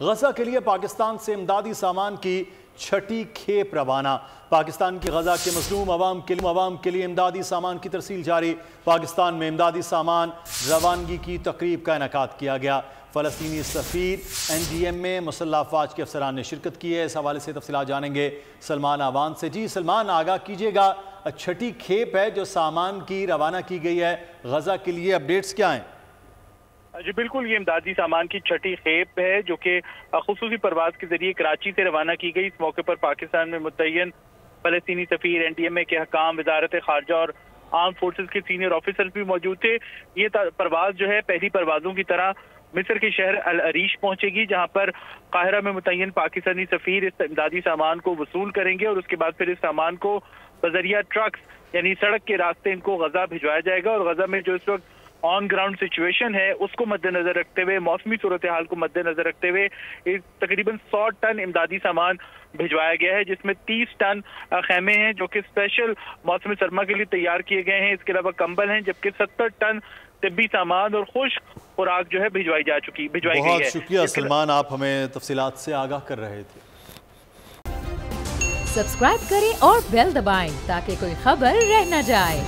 غزہ کے لیے پاکستان سے امدادی سامان کی چھٹی کھیپ روانہ۔ پاکستان کی غزہ کے مظلوم عوام کے لیے امدادی سامان کی ترسیل جاری۔ پاکستان میں امدادی سامان روانگی کی تقریب کا انعقاد کیا گیا۔ فلسطینی سفیر NDM میں مسلح افواج کے افسران نے شرکت کی ہے۔ اس حوالے سے تفصیلات جانیں گے سلمان آوان سے۔ جی سلمان، آگاہ کیجیے گا، چھٹی کھیپ ہے جو سامان کی روانہ کی گئی ہے غزہ کے لیے، اپڈیٹس کیا ہیں؟ جی بالکل، یہ امدادی سامان کی چھٹی کھیپ ہے جو کہ خصوصی پرواز کے ذریعے کراچی سے روانہ کی گئی۔ اس موقع پر پاکستان میں متعین فلسطینی سفیر NDM کے حکام، وزارت خارجہ اور آرم فورسز کے سینئر آفیسرز بھی موجود تھے۔ یہ پرواز جو ہے پہلی پروازوں کی طرح مصر کے شہر العریش پہنچے گی، جہاں پر قاہرہ میں متعین پاکستانی سفیر اس امدادی سامان کو وصول کریں گے اور اس کے بعد پھر اس سامان کو بذریعہ ٹرکس یعنی سڑک کے راستے ان کو غزہ بھجوایا جائے گا۔ اور غزہ میں جو اس وقت آن گراؤنڈ سچویشن ہے اس کو مد نظر رکھتے ہوئے، موسمی صورتحال کو مد نظر رکھتے ہوئے تقریباً 100 ٹن امدادی سامان بھجوایا گیا ہے، جس میں 30 ٹن خیمے ہیں جو کہ اسپیشل موسم سرما کے لیے تیار کیے گئے ہیں۔ اس کے علاوہ کمبل ہیں، جبکہ 70 ٹن طبی سامان اور خشک خوراک جو ہے بھجوائی گئی ہے۔ بہت شکریہ سلمان، آپ ہمیں تفصیلات سے آگاہ کر رہے تھے۔ سبسکرائب کریں اور بیل دبائیں تاکہ کوئی خبر رہ نہ جائے۔